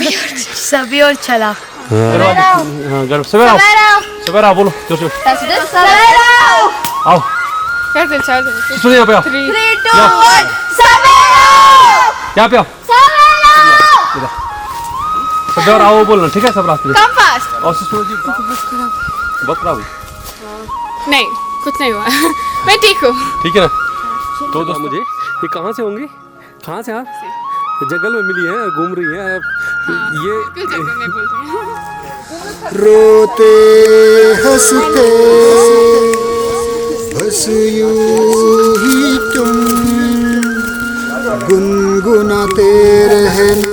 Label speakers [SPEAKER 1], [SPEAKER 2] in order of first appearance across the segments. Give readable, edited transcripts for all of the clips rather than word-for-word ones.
[SPEAKER 1] सभी और चला।
[SPEAKER 2] सवेरा बोलो आओ यहाँ पे आओ
[SPEAKER 1] 3, 2, 1
[SPEAKER 2] यहाँ पे आओ सवेरा आओ बोलना ठीक है सब रास्ते
[SPEAKER 1] कम फास्ट।
[SPEAKER 2] और सुषमा जी बहुत खराब हुई
[SPEAKER 3] नहीं कुछ नहीं हुआ मैं ठीक हूँ।
[SPEAKER 2] ठीक है ना। तो दोस्त मुझे ये कहाँ से होंगी कहाँ से आप जंगल में मिली है घूम रही है ये
[SPEAKER 4] रोते हंसते बस यूं ही तुम गुनगुनाते रहना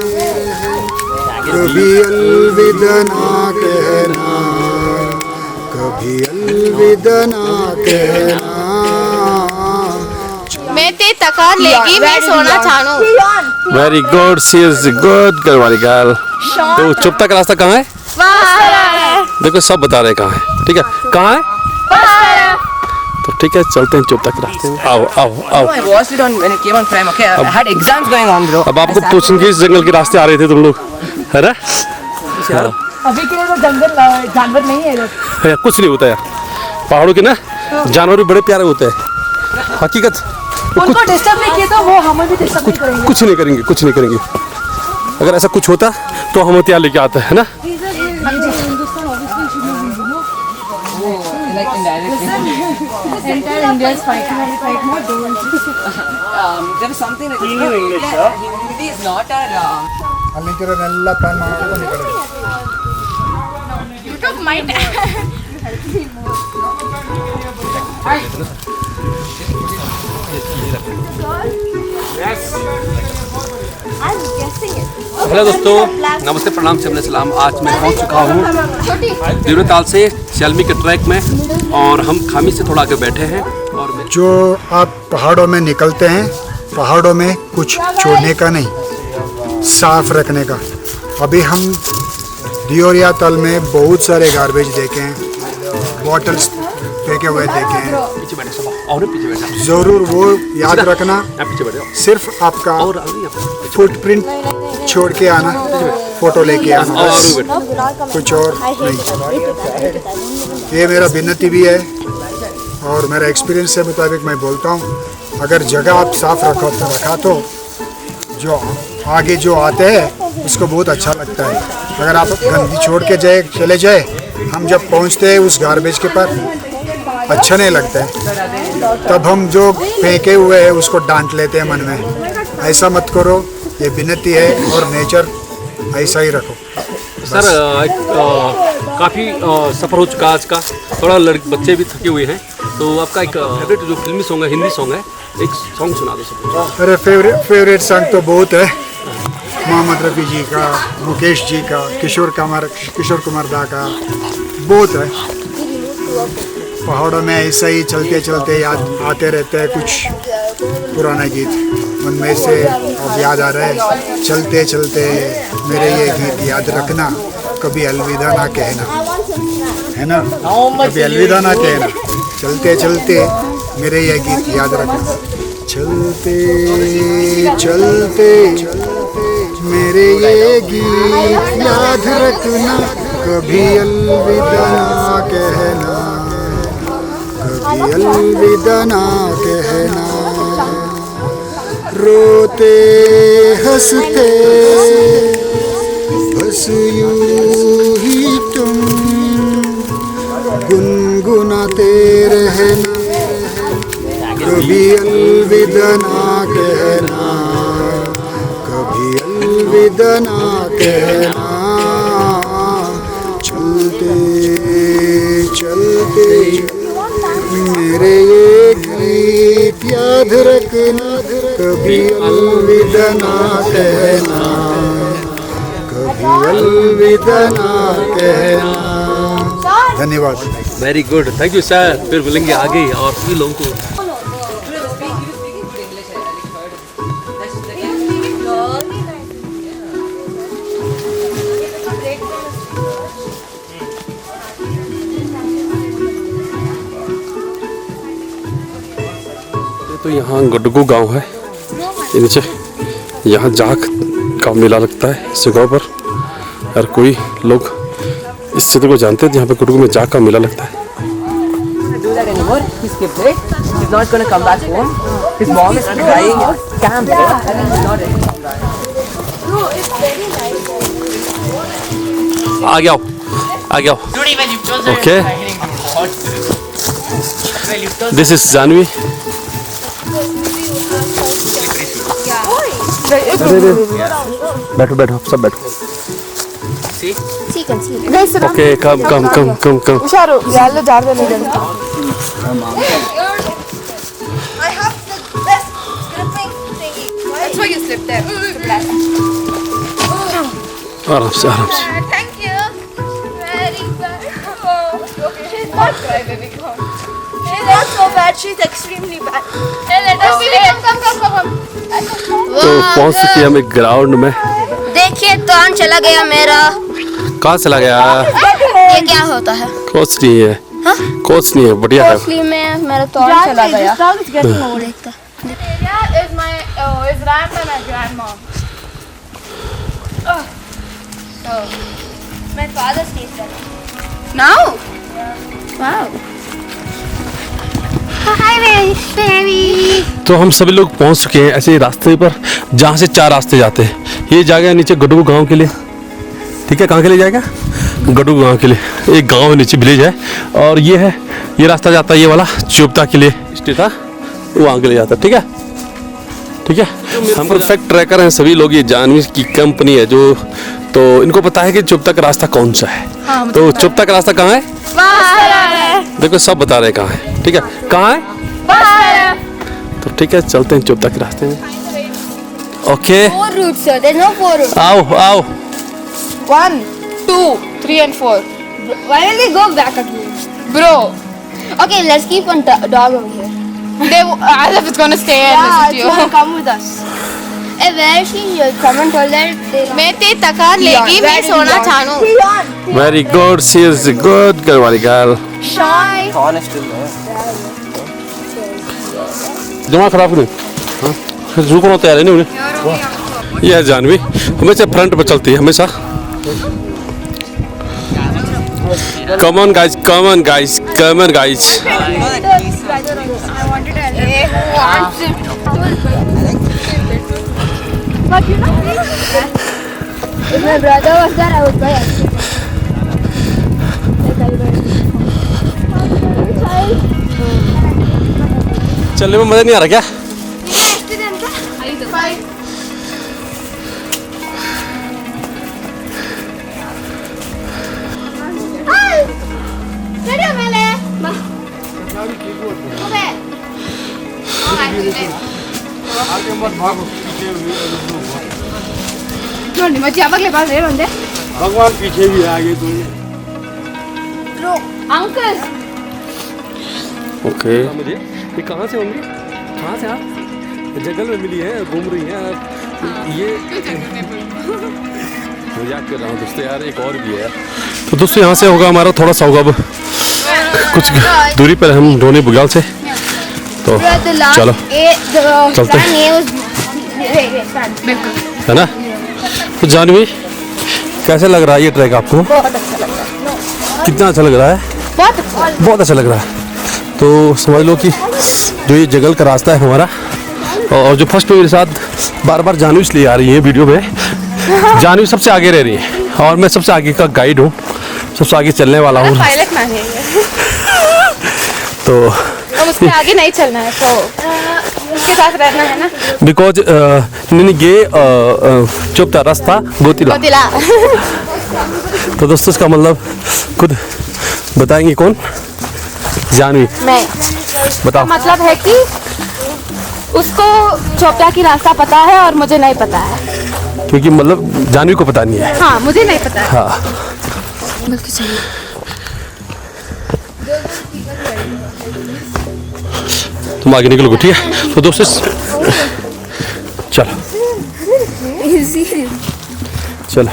[SPEAKER 4] कभी अलविदा ना कहना कभी अलविदा ना कहना
[SPEAKER 1] मैं ते तकान लेगी मैं सोना चाहूँ।
[SPEAKER 2] Very good she is good girl वाली गर्ल। तो चुपता का रास्ता कहाँ है देखो सब बता रहे कहाँ है ठीक है कहाँ है तो ठीक है चलते हैं चुपता के रास्ते में। आओ आओ आओ अब आपको पूछेंगे इस जंगल के रास्ते आ रहे थे तुम लोग है ना।
[SPEAKER 5] अभी के लिए तो जंगल जानवर नहीं है
[SPEAKER 2] यार कुछ नहीं होता यार पहाड़ों के ना जानवर भी बड़े प्यारे होते हैं हकीकत
[SPEAKER 5] उनको डिस्टर्ब नहीं किया तो वो हमें भी डिस्टर्ब नहीं करेंगे।
[SPEAKER 2] कुछ नहीं करेंगे अगर ऐसा कुछ होता तो हम हथियार लेके आते हैं ना।
[SPEAKER 4] ಅಲ್ಲಿಂದ ಪ್ಲಾನ್ ಮಾಡ್ಕೊಂಡು ಈ ಕಡೆ
[SPEAKER 2] हेलो दोस्तों नमस्ते प्रणाम से सलाम। आज मैं पहुंच चुका हूँ देवताल से शैलमी के ट्रैक में और हम खामी से थोड़ा आगे बैठे हैं और
[SPEAKER 4] जो आप पहाड़ों में निकलते हैं पहाड़ों में कुछ छोड़ने का नहीं साफ रखने का। अभी हम दियोरिया तल में बहुत सारे गार्बेज देखे हैं बॉटल्स फेंके हुए देखे हैं ज़रूर वो याद रखना सिर्फ आपका फुटप्रिंट छोड़ के आना फोटो लेके आना बस कुछ और नहीं। ये मेरा विनती भी है और मेरा एक्सपीरियंस के मुताबिक मैं बोलता हूँ अगर जगह आप साफ रखा तो जो आगे जो आते हैं उसको बहुत अच्छा लगता है। अगर आप गंदगी छोड़ के चले जाए हम जब पहुँचते हैं उस गार्बेज के पास अच्छा नहीं लगता है तब हम जो फेंके हुए हैं उसको डांट लेते हैं मन में। ऐसा मत करो ये विनती है और नेचर ऐसा ही रखो।
[SPEAKER 2] सर काफ़ी सफ़र हो चुका आज का थोड़ा बच्चे भी थके हुए हैं तो आपका एक फेवरेट जो फिल्मी सॉन्ग है हिंदी सॉन्ग है एक सॉन्ग सुना दो सब।
[SPEAKER 4] अरे फेवरेट सॉन्ग तो बहुत है मोहम्मद रफ़ी जी का मुकेश जी का किशोर कुमार दा का बहुत है। पहाड़ों में ऐसा ही चलते चलते याद आते रहते हैं कुछ पुराना गीत उनमें से अब याद आ रहा है चलते चलते मेरे ये गीत याद रखना कभी अलविदा ना कहना है ना कभी अलविदा ना कहना चलते चलते मेरे ये गीत याद रखना चलते चलते मेरे ये गीत याद रखना कभी अलविदा ना कहना कभी अलविदा ना कहना रोते हंसते बस यूं ही तुम गुनगुनाते रहना कभी अलविदा ना कहना कभी अलविदा ना कहना चलते चलते मेरे ये गीत याद रखना कभी अलविदा ना कहना कभी अलविदा ना कहना। धन्यवाद।
[SPEAKER 2] Very good thank you sir. फिर मिलेंगे आगे और सभी लोगों को। तो यहाँ गडगू गांव है ये नीचे यहाँ जाख का मेला लगता है इस जगह पर हर कोई लोग इस क्षेत्र को जानते हैं जहाँ पे कुटुकू में जाग का मेला लगता है।
[SPEAKER 5] Do that anymore. He skipped it. He's not going to come back home. His mom is crying. Camp. And he's not ready to come back.
[SPEAKER 2] आ गया
[SPEAKER 5] Dude, even you chose
[SPEAKER 2] Okay.
[SPEAKER 5] it.
[SPEAKER 2] This is Jahnavi. बैठो बैठो सब बैठो। Okay come come come come come.
[SPEAKER 1] ಹುಷಾರು ಎಲ್ಲ ಜಾರದಲ್ಲಿ ಇದೆ ಅಂತ.
[SPEAKER 6] I have the best gripping thingy. That's why you slipped there.
[SPEAKER 2] आराम से आराम से।
[SPEAKER 6] Thank you. Very bad. Oh, okay. She's not cry, baby. Come on. She's not so bad. She's extremely bad. Hey, let us see. Come.
[SPEAKER 2] तो पहुंच चुके हम एक ground में।
[SPEAKER 1] देखिए तोन चला गया मेरा।
[SPEAKER 2] कहाँ चला गया?
[SPEAKER 1] ये क्या होता है?
[SPEAKER 2] कोच नहीं है। कोच नहीं है, बढ़िया है।
[SPEAKER 1] असली में मेरा तोन चला गया। देखता।
[SPEAKER 3] Yeah, is ran by my grandma.
[SPEAKER 6] My father stays there.
[SPEAKER 1] Now? Wow. Hi baby.
[SPEAKER 2] तो हम सभी लोग पहुंच चुके हैं ऐसे रास्ते पर जहाँ से 4 रास्ते जाते हैं। ये जाएगा नीचे गडुगु गांव के लिए, ठीक है? कहाँ के लिए जाएगा? गडुगु गांव के लिए। एक गांव है नीचे, विलेज है। और ये है, ये रास्ता जाता है ये वाला चोपता के लिए स्टेट था, वहाँ के लिए जाता है। ठीक है, ठीक है। हम परफेक्ट ट्रैकर हैं सभी लोग। ये जानवी की कंपनी है जो, तो इनको पता है कि चोपता का रास्ता कौन सा है। तो चोपता का रास्ता कहाँ है? देखो सब बता रहे हैं कहाँ है। ठीक है, कहाँ है? तो ठीक है, चलते हैं चोपता के रास्ते में। Okay,
[SPEAKER 1] 4 routes sir. There's no 4 routes.
[SPEAKER 2] आओ आओ।
[SPEAKER 3] 1, 2, 3 and 4.
[SPEAKER 1] Why will we go back again?
[SPEAKER 3] Bro,
[SPEAKER 1] Okay, let's keep one dog over here.
[SPEAKER 3] as if it's gonna stay and listen to
[SPEAKER 1] it's gonna
[SPEAKER 3] you.
[SPEAKER 1] come with us. Hey, where is she? Come and tell that.
[SPEAKER 3] मैं ते तकान लेगी, मैं सोना चाहूँ.
[SPEAKER 2] Very good, she is good girl वाली girl.
[SPEAKER 5] Honest in there.
[SPEAKER 2] दिमाग खराब नहीं। हाँ, रुको ना, तैयार है नहीं उन्हें। ये है जानवी, हमेशा फ्रंट पर चलती है हमेशा। Come on guys, come on guys, come on guys.
[SPEAKER 1] If my brother was there, I would buy it.
[SPEAKER 2] चलने में मजा नहीं आ रहा क्या?
[SPEAKER 3] ನೋಡಿ ಮತ್ತೆ ಯಾವಾಗಲೇ ಬಾಲ್ ರೇರ್ ಒಂದೇ
[SPEAKER 2] भगवान पीछे भी आगे तो।
[SPEAKER 3] अंकल
[SPEAKER 2] ओके, मुझे ये कहाँ से होंगी? कहाँ से आप? जंगल में मिली है, घूम रही हैं ये। मजाक कर रहा हूँ दोस्तों यार, एक और भी है। तो दोस्तों यहाँ से होगा हमारा थोड़ा सा होगा अब कुछ दूरी पर हम ढोने बुग्याल से। तो चलो चलते हैं, है ना? तो जानवी कैसे लग रहा है ये ट्रैक आपको? कितना अच्छा लग रहा है? बहुत अच्छा लग रहा है। तो समझ लो कि जो ये जंगल का रास्ता है हमारा, और जो फर्स्ट मेरे साथ बार बार जानवी इसलिए आ रही है वीडियो में, जानवी सबसे आगे रह रही है और मैं सबसे आगे का गाइड हूँ, सबसे आगे चलने वाला हूँ।
[SPEAKER 3] पायलट मैन है ये।
[SPEAKER 2] तो
[SPEAKER 3] अब उसके आगे नहीं चलना है, तो उसके साथ रहना है ना।
[SPEAKER 2] बिकॉज ये चुपता रास्ता गोतिला।
[SPEAKER 3] दिला
[SPEAKER 2] तो दोस्तों इसका मतलब खुद बताएंगे कौन? जानवी।
[SPEAKER 3] मैं
[SPEAKER 2] बताओ।
[SPEAKER 3] मतलब है कि उसको चोपड़ा की रास्ता पता है और मुझे नहीं पता है।
[SPEAKER 2] क्योंकि मतलब जानवी को पता नहीं है।
[SPEAKER 3] हाँ, मुझे नहीं पता है।
[SPEAKER 2] हाँ, तुम आगे निकलोगे, ठीक है? तो दोस्तों चलो चलो चलो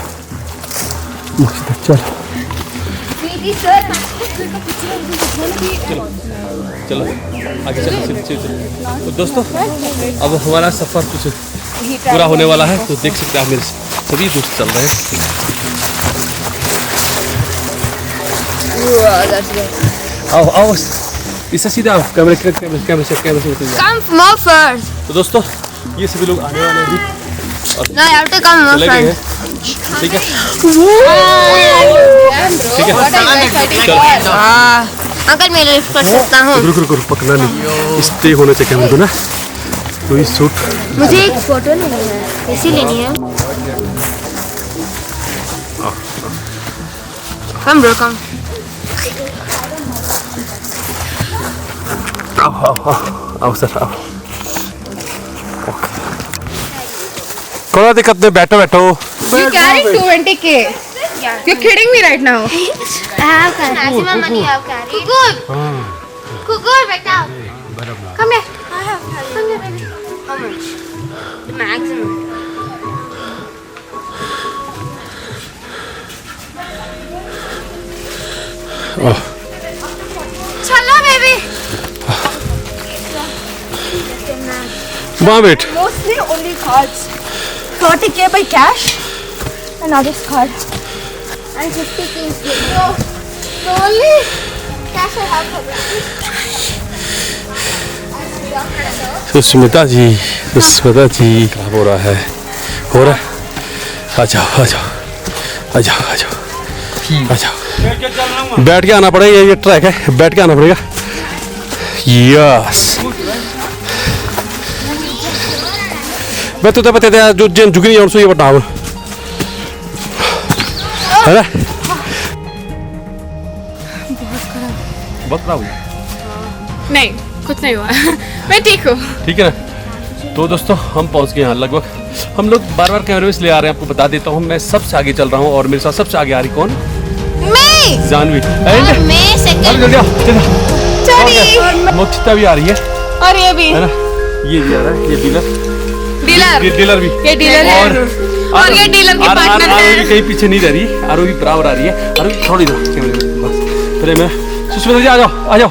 [SPEAKER 2] चलो आगे चलो, चलो। तो दोस्तों अब हमारा सफ़र कुछ पूरा होने वाला है, तो देख सकते हैं आप मेरे सभी दोस्त चल रहे हैं। आओ आओ इससे सीधा आओ, कैमरे से उतर जाओ।
[SPEAKER 1] Come more first.
[SPEAKER 2] तो दोस्तों ये सभी लोग आने वाले हैं अभी,
[SPEAKER 1] No, you have to come more
[SPEAKER 2] चले गए
[SPEAKER 1] first.
[SPEAKER 2] हैं, ठीक है ठीक है। चलो
[SPEAKER 1] अंकल मैं लिफ्ट कर सकता हूँ।
[SPEAKER 2] रुक रुक रुक, पकड़ना नहीं, स्टे होना चाहिए कैमरे को ना, तो ये शूट।
[SPEAKER 1] मुझे एक फोटो लेनी है, कैसी लेनी है? कम ब्रो कम।
[SPEAKER 2] आओ सर आओ। कोई दिक्कत नहीं, बैठो बैठो।
[SPEAKER 3] You carrying 220K? You're kidding me right now.
[SPEAKER 1] Maximum money you have carried. Kukur, beta. Come here. Come here, baby. How much? The maximum. चलो बेबी।
[SPEAKER 2] वहाँ बैठ।
[SPEAKER 6] Mostly only cards. 30K by cash and others cards.
[SPEAKER 1] And 50K is good. So only cash I have for breakfast.
[SPEAKER 2] Sushmita जी क्या हो रहा है? आ जाओ आ जाओ आ जाओ आ जाओ आ जाओ। बैठ के आना पड़ेगा, ये ट्रैक है, बैठ के आना पड़ेगा। यस मैं तो पता था जो जन जुगनी और ये बताओ है ना, बहुत खराब हुई।
[SPEAKER 3] नहीं, कुछ नहीं हुआ। मैं ठीक हूँ।
[SPEAKER 2] ठीक है ना। तो दोस्तों हम पहुंच गए यहाँ लगभग, हम लोग बार बार कैमरे में इसलिए आ रहे हैं, आपको बता देता हूँ मैं सबसे आगे चल रहा हूँ और मेरे साथ सबसे आगे आ रही कौन?
[SPEAKER 1] मैं।
[SPEAKER 2] जानवी।
[SPEAKER 1] और मैं सेकंड।
[SPEAKER 2] जल्दी आओ, मोक्षिता भी आ रही है
[SPEAKER 3] और ये भी
[SPEAKER 2] है ना, ये भी आ रहा है, ये
[SPEAKER 3] डीलर,
[SPEAKER 2] ये डीलर भी,
[SPEAKER 3] ये डीलर है और ये डीलर की पार्टनर
[SPEAKER 2] आरोही
[SPEAKER 3] है।
[SPEAKER 2] कहीं पीछे नहीं रह रही, आरोही बराबर आ रही है। आरोही थोड़ी ना कैमरे में बस पहले मैं सुष्मिता जी आ जाओ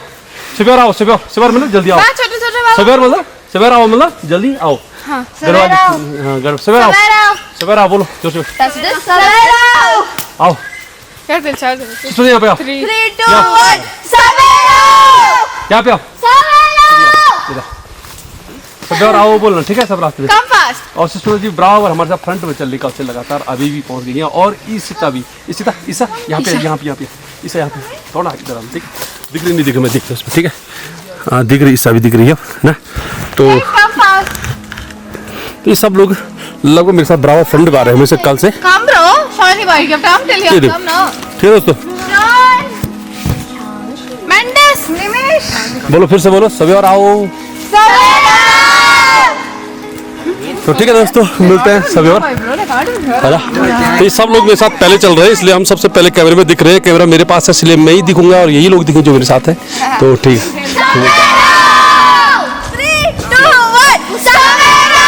[SPEAKER 2] सवेर आओ, सवेर मतलब जल्दी आओ,
[SPEAKER 3] छोटे छोटे
[SPEAKER 2] सवेर मतलब सवेर आओ मतलब जल्दी आओ। हाँ सवेर आओ बोलो जोर से आओ।
[SPEAKER 3] यार दिल चाह दे।
[SPEAKER 2] सुष्मिता यहाँ पे आओ,
[SPEAKER 6] 3, 2, 1. Savera!
[SPEAKER 2] यहाँ पे आओ, सवेर आओ बोलना, ठीक है सब रास्ते।
[SPEAKER 3] Come fast.
[SPEAKER 2] और सुष्मिता जी बराबर हमारे साथ फ्रंट में चल रही है लगातार, अभी भी पहुंच गई है। और ईशिता भी, ईसा यहाँ पे ईसा यहाँ पे थोड़ा इधर हम, ठीक है दिख रही नहीं दिख रही, मैं दिखता उसमें, ठीक है हाँ दिख रही, ईसा भी दिख रही है ना। तो ये सब लोग लगभग मेरे साथ बराबर फ्रंट में आ रहे हैं मेरे से कल से।
[SPEAKER 3] Come bro. Shani bhai, come tell you. Come now.
[SPEAKER 2] ठीक है दोस्तों,
[SPEAKER 3] Mendes, Nimish.
[SPEAKER 2] बोलो फिर से बोलो, सवेर आओ। तो ठीक है दोस्तों, मिलते हैं सवेर, है ना। तो ये सब लोग मेरे साथ पहले चल रहे हैं, इसलिए हम सबसे पहले कैमरे में दिख रहे हैं। कैमरा मेरे पास है इसलिए मैं ही दिखूंगा और यही लोग दिखेंगे जो मेरे साथ है। तो ठीक है
[SPEAKER 6] 3, 2, 1. Savera!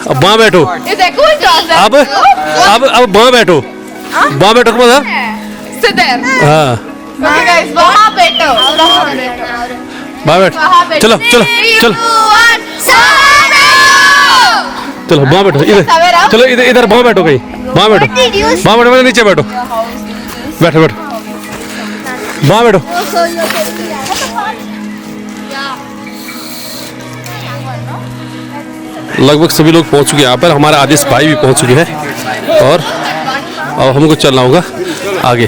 [SPEAKER 2] अब वहाँ बैठो,
[SPEAKER 3] Is that cool job?
[SPEAKER 2] अब वहाँ बैठो, वहाँ बैठो मतलब
[SPEAKER 3] Sit there.
[SPEAKER 2] हाँ
[SPEAKER 3] Okay guys, वहाँ बैठो।
[SPEAKER 2] वहाँ बैठ, चलो चलो चलो चलो वहाँ बैठो, इधर चलो, इधर वहाँ बैठो, कहीं वहाँ बैठो नीचे बैठो, बैठो वहाँ बैठो। लगभग सभी लोग पहुंच चुके हैं यहाँ पर, हमारे आदेश भाई भी पहुंच चुके हैं और अब हमको चलना होगा आगे।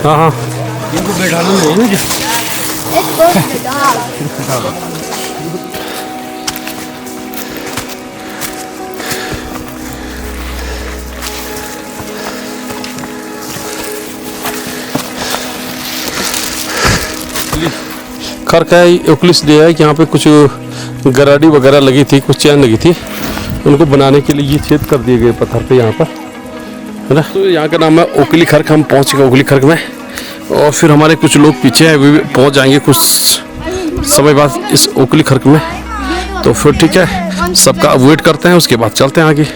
[SPEAKER 2] हाँ हाँ इनको बैठाना नहीं है। खरकाई ओक्लिस डे है कि यहाँ पे कुछ गराडी वगैरह लगी थी, कुछ चैन लगी थी, उनको बनाने के लिए ये छेद कर दिए गए पत्थर पे यहाँ पर, है ना। तो यहाँ का नाम है ओखली खर्क। हम पहुँच गए ओखली खर्क में और फिर हमारे कुछ लोग पीछे हैं, वे भी पहुँच जाएंगे कुछ समय बाद इस ओखली खर्क में। तो फिर ठीक है, सबका वेट करते हैं, उसके बाद चलते हैं आगे।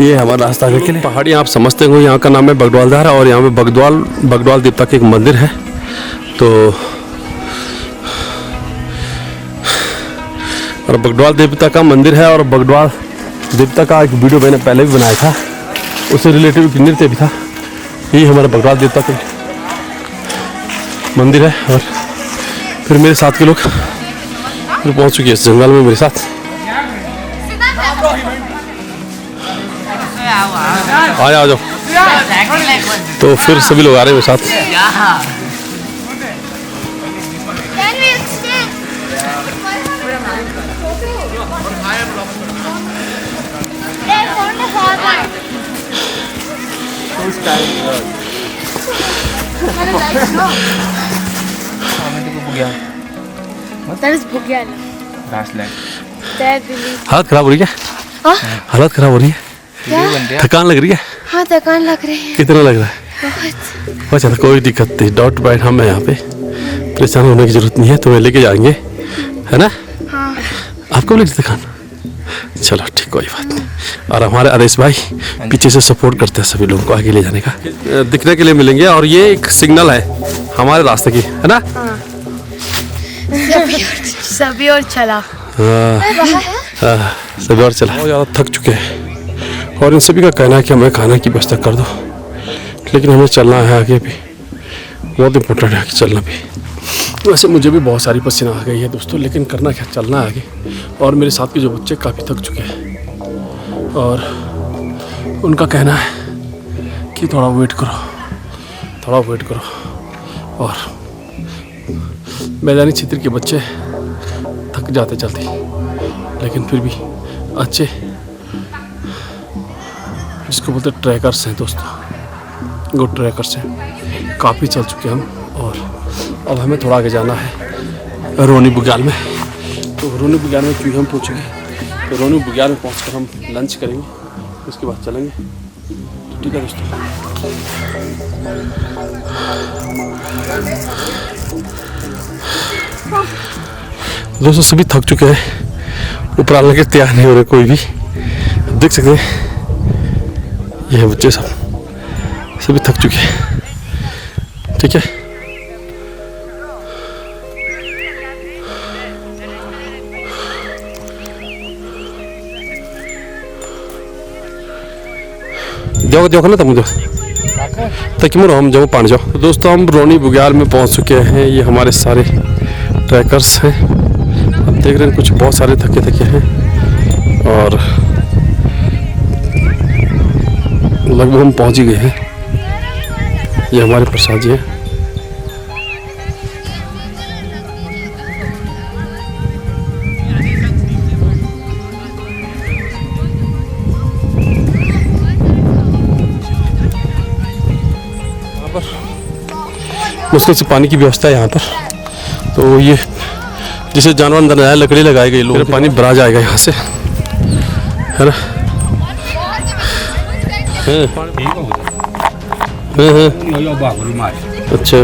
[SPEAKER 2] ये हमारा रास्ता आगे के लिए पहाड़ी आप समझते हो, यहाँ का नाम है बगडवालधार और यहाँ पे बगडवाल देवता का एक मंदिर है। तो और बगडवाल देवता का मंदिर है। और बगडवाल देवता का एक वीडियो मैंने पहले भी बनाया था, उससे रिलेटेड एक नृत्य भी था। यही हमारा बगडवाल देवता का मंदिर है। और फिर मेरे साथ के लोग फिर पहुंच चुके हैं इस जंगल में मेरे साथ। आ जाओ। तो फिर सभी लोग आ रहे हैं मेरे साथ।
[SPEAKER 1] Can we exchange? They found a forward. That is Bugyan. That believe.
[SPEAKER 2] हालत खराब हो रही है क्या? हालत खराब हो रही है, थकान लग रही है।
[SPEAKER 1] हाँ थकान लग रही है
[SPEAKER 2] कितना लग रहा है?
[SPEAKER 1] बहुत।
[SPEAKER 2] अच्छा कोई दिक्कत नहीं, डॉट बाइट हम है यहाँ पे, परेशान होने की जरूरत नहीं है। तुम्हें लेके जाएंगे, है ना?
[SPEAKER 1] हाँ।
[SPEAKER 2] आपको लगी थकान? चलो ठीक, कोई बात नहीं। और हमारे आदेश भाई पीछे से सपोर्ट करते हैं सभी लोगों को आगे ले जाने का। दिखने के लिए मिलेंगे और ये एक सिग्नल है हमारे रास्ते की, है ना?
[SPEAKER 1] सभी और चला।
[SPEAKER 2] सभी और चला। बहुत ज़्यादा थक चुके हैं और इन सभी का कहना है कि हमें खाना की व्यवस्था कर दो, लेकिन हमें चलना है आगे भी, बहुत इम्पोर्टेंट है कि चलना भी। वैसे मुझे भी बहुत सारी पसीना आ गई है दोस्तों, लेकिन करना क्या, चलना है आगे। और मेरे साथ के जो बच्चे काफ़ी थक चुके हैं और उनका कहना है कि थोड़ा वेट करो। और मैदानी क्षेत्र के बच्चे थक जाते चलते, लेकिन फिर भी अच्छे, जिसको बोलते ट्रैकर्स हैं दोस्तों, गुड ट्रैकर्स हैं। काफ़ी चल चुके हम और अब हमें थोड़ा आगे जाना है रोनी बुग्याल में। तो रोनी बुग्याल में क्यों हम पहुँचेंगे, तो रोनी बुग्याल में पहुँचकर हम लंच करेंगे, उसके बाद चलेंगे। तो ठीक है दोस्तों सभी थक चुके हैं, ऊपर आने के तैयार नहीं हो रहे कोई भी। देख सकते हैं ये बच्चे सभी थक चुके हैं। ठीक है, देखो ना तुम तक हम जाओ पानी जाओ। तो दोस्तों हम रोनी बुग्याल में पहुंच चुके हैं। ये हमारे सारे ट्रैकर्स हैं, आप देख रहे हैं कुछ बहुत सारे थके हैं और लगभग हम पहुंच ही गए हैं। ये हमारे प्रसाद जी हैं। मुश्किल से पानी की व्यवस्था है यहाँ पर, तो ये जिसे जानवर अंदर आया लकड़ी लगाई गई, लोग पानी भरा जाएगा यहाँ से, है ना? अच्छा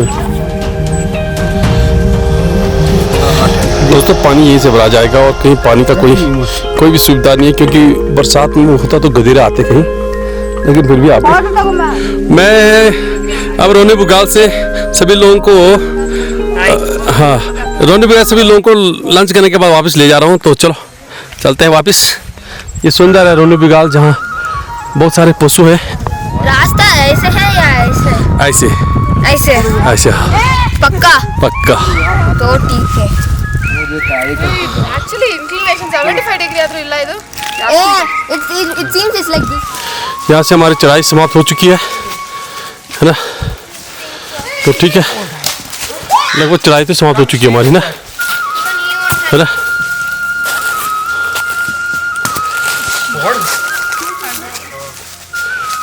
[SPEAKER 2] दोस्तों पानी यहीं से भरा जाएगा और कहीं पानी का कोई भी सुविधा नहीं है, क्योंकि बरसात में होता तो गधेरे आते कहीं, लेकिन फिर भी आते। मैं अब रोनी बुग्याल से सभी लोगों को रोनी बुग्याल सभी लोगों को लंच करने के बाद वापस ले जा रहा हूँ। तो चलो चलते हैं वापस। ये सुंदर है रोनी बुग्याल, जहाँ बहुत सारे पशु हैं।
[SPEAKER 1] रास्ता ऐसे है या ऐसे?
[SPEAKER 2] ऐसे
[SPEAKER 1] ऐसे पक्का तो ठीक है।
[SPEAKER 6] Actually, inclination 75 degree ಆದ್ರೂ ಇಲ್ಲ ಇದು.
[SPEAKER 1] It seems it's like this.
[SPEAKER 2] यहाँ से हमारी चढ़ाई समाप्त हो चुकी है ना? तो ठीक है, लगभग चढ़ाई तो समाप्त हो चुकी है हमारी ना, है ना?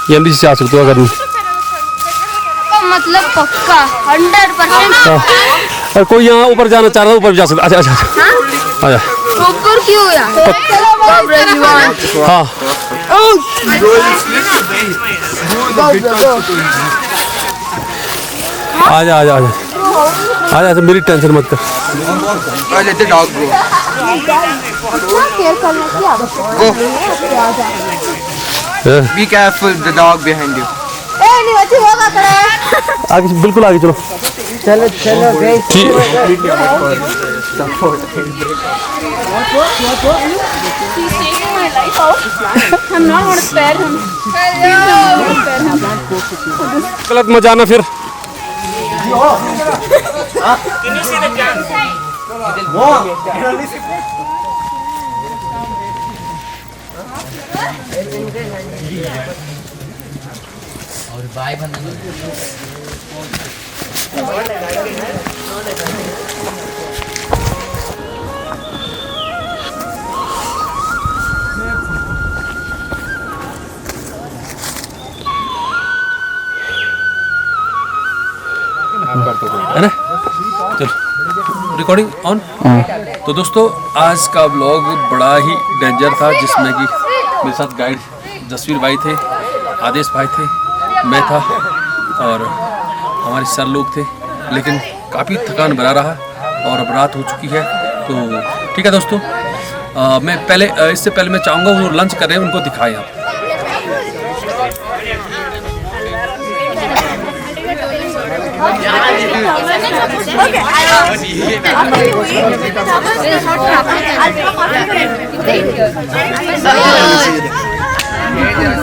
[SPEAKER 2] ये अंदर से आ सकते हो अगर
[SPEAKER 1] मतलब पक्का 100%।
[SPEAKER 2] और कोई यहाँ ऊपर जाना चाह रहा है ऊपर जा सकता। अच्छा आजा
[SPEAKER 1] ऊपर क्यों यार?
[SPEAKER 2] हाँ आजा तो मेरी टेंशन मत कर।
[SPEAKER 5] Let the dog go. Be careful, the dog behind you.
[SPEAKER 2] आगे बिल्कुल आगे चलो।
[SPEAKER 5] चलो चलो
[SPEAKER 2] ठीक
[SPEAKER 5] support.
[SPEAKER 3] He's taking my life out. I'm not going to spare him.
[SPEAKER 2] गलत मजा ना फिर है ना चलो रिकॉर्डिंग ऑन। तो दोस्तों आज का व्लॉग बड़ा ही डेंजर था जिसमें कि मेरे साथ गाइड जसवीर भाई थे, आदेश भाई थे, मैं था और हमारे सर लोग थे, लेकिन काफ़ी थकान बना रहा और अब रात हो चुकी है। तो ठीक है दोस्तों, मैं पहले इससे पहले मैं चाहूँगा वो लंच कर रहे हैं उनको दिखाएं आप।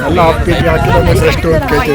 [SPEAKER 4] अल्लाह आपके आखिरों में श्रेष्ठ कहते